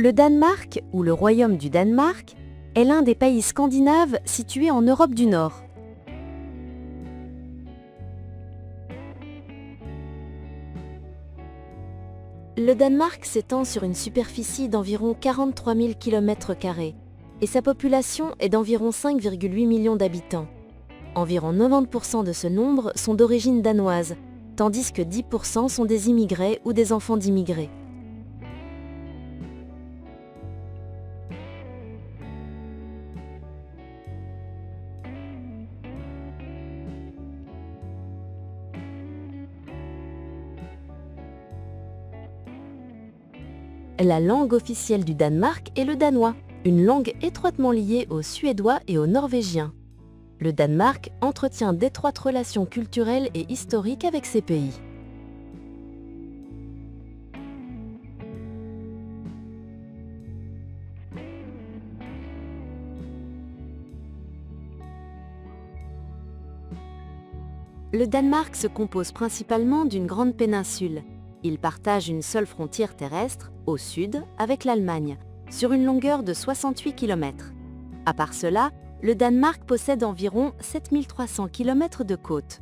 Le Danemark, ou le Royaume du Danemark, est l'un des pays scandinaves situés en Europe du Nord. Le Danemark s'étend sur une superficie d'environ 43 000 km² et sa population est d'environ 5,8 millions d'habitants. Environ 90% de ce nombre sont d'origine danoise, tandis que 10% sont des immigrés ou des enfants d'immigrés. La langue officielle du Danemark est le danois, une langue étroitement liée au suédois et au norvégien. Le Danemark entretient d'étroites relations culturelles et historiques avec ces pays. Le Danemark se compose principalement d'une grande péninsule. Il partage une seule frontière terrestre, au sud, avec l'Allemagne, sur une longueur de 68 km. À part cela, le Danemark possède environ 7300 km de côte.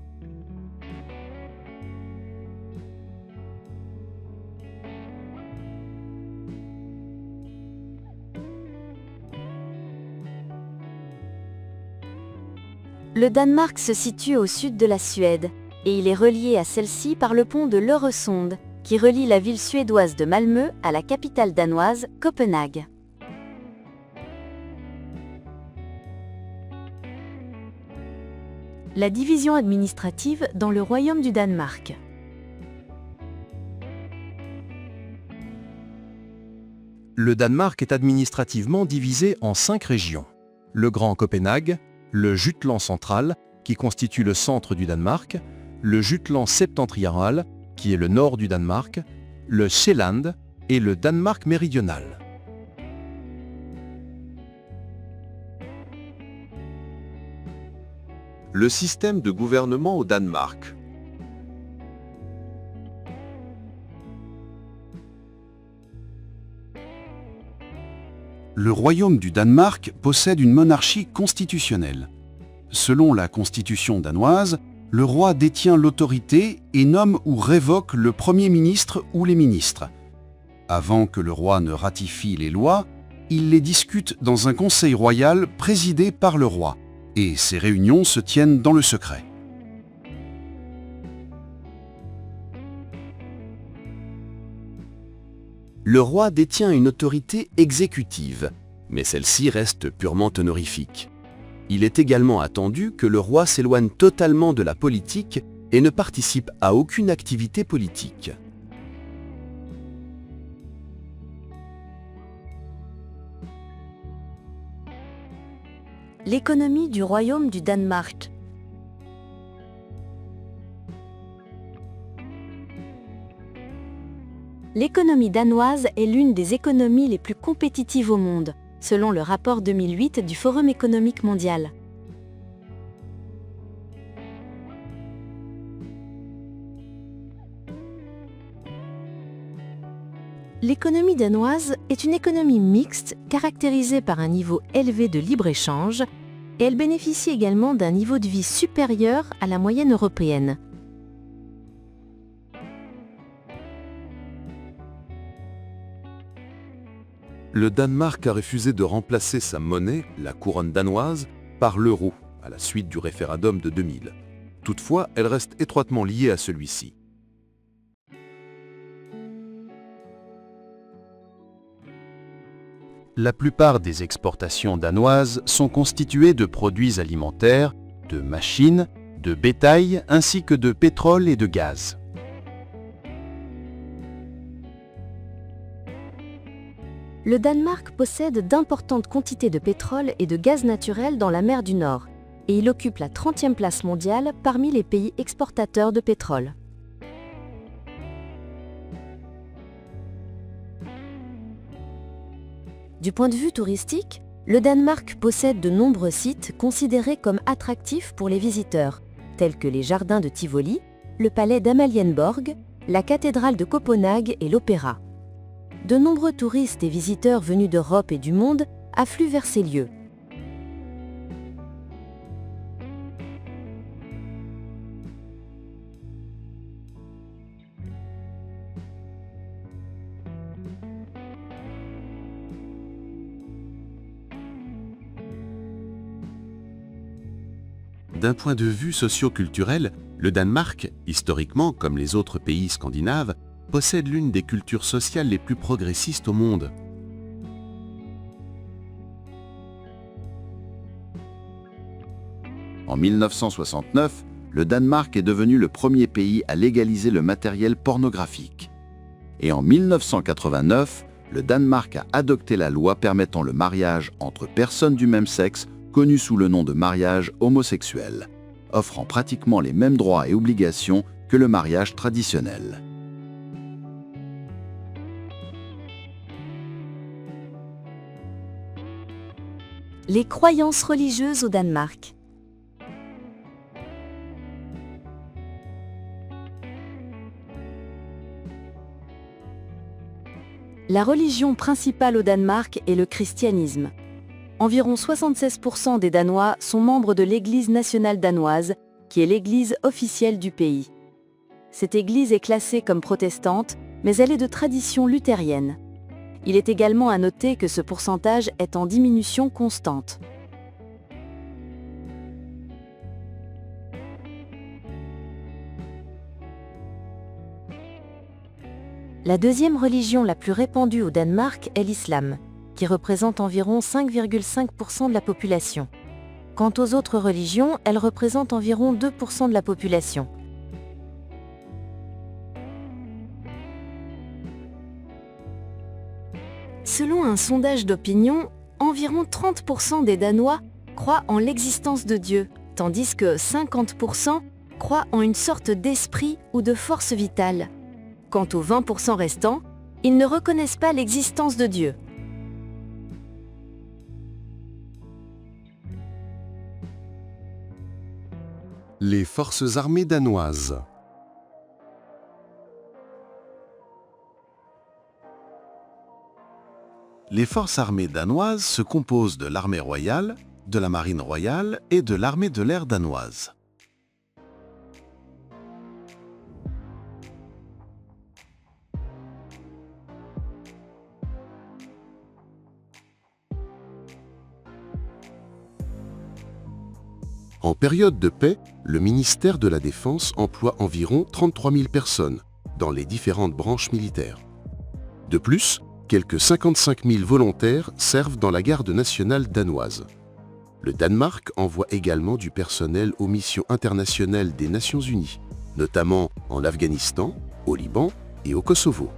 Le Danemark se situe au sud de la Suède et il est relié à celle-ci par le pont de l'Øresund, qui relie la ville suédoise de Malmö à la capitale danoise, Copenhague. La division administrative dans le Royaume du Danemark. Le Danemark est administrativement divisé en 5 régions. Le Grand Copenhague, le Jutland central, qui constitue le centre du Danemark, le Jutland septentrional, qui est le nord du Danemark, le Sjælland et le Danemark méridional. Le système de gouvernement au Danemark. Le Royaume du Danemark possède une monarchie constitutionnelle. Selon la constitution danoise, le roi détient l'autorité et nomme ou révoque le Premier ministre ou les ministres. Avant que le roi ne ratifie les lois, il les discute dans un conseil royal présidé par le roi, et ces réunions se tiennent dans le secret. Le roi détient une autorité exécutive, mais celle-ci reste purement honorifique. Il est également attendu que le roi s'éloigne totalement de la politique et ne participe à aucune activité politique. L'économie du Royaume du Danemark. L'économie danoise est l'une des économies les plus compétitives au monde, selon le rapport 2008 du Forum économique mondial. L'économie danoise est une économie mixte caractérisée par un niveau élevé de libre-échange et elle bénéficie également d'un niveau de vie supérieur à la moyenne européenne. Le Danemark a refusé de remplacer sa monnaie, la couronne danoise, par l'euro, à la suite du référendum de 2000. Toutefois, elle reste étroitement liée à celui-ci. La plupart des exportations danoises sont constituées de produits alimentaires, de machines, de bétail ainsi que de pétrole et de gaz. Le Danemark possède d'importantes quantités de pétrole et de gaz naturel dans la mer du Nord, et il occupe la 30e place mondiale parmi les pays exportateurs de pétrole. Du point de vue touristique, le Danemark possède de nombreux sites considérés comme attractifs pour les visiteurs, tels que les jardins de Tivoli, le palais d'Amalienborg, la cathédrale de Copenhague et l'opéra. De nombreux touristes et visiteurs venus d'Europe et du monde affluent vers ces lieux. D'un point de vue socio-culturel, le Danemark, historiquement comme les autres pays scandinaves, possède l'une des cultures sociales les plus progressistes au monde. En 1969, le Danemark est devenu le premier pays à légaliser le matériel pornographique. Et en 1989, le Danemark a adopté la loi permettant le mariage entre personnes du même sexe, connu sous le nom de mariage homosexuel, offrant pratiquement les mêmes droits et obligations que le mariage traditionnel. Les croyances religieuses au Danemark. La religion principale au Danemark est le christianisme. Environ 76% des Danois sont membres de l'Église nationale danoise, qui est l'église officielle du pays. Cette église est classée comme protestante, mais elle est de tradition luthérienne. Il est également à noter que ce pourcentage est en diminution constante. La deuxième religion la plus répandue au Danemark est l'islam, qui représente environ 5,5% de la population. Quant aux autres religions, elles représentent environ 2% de la population. Selon un sondage d'opinion, environ 30% des Danois croient en l'existence de Dieu, tandis que 50% croient en une sorte d'esprit ou de force vitale. Quant aux 20% restants, ils ne reconnaissent pas l'existence de Dieu. Les forces armées danoises. Les forces armées danoises se composent de l'armée royale, de la marine royale et de l'armée de l'air danoise. En période de paix, le ministère de la Défense emploie environ 33 000 personnes dans les différentes branches militaires. De plus, quelques 55 000 volontaires servent dans la garde nationale danoise. Le Danemark envoie également du personnel aux missions internationales des Nations Unies, notamment en Afghanistan, au Liban et au Kosovo.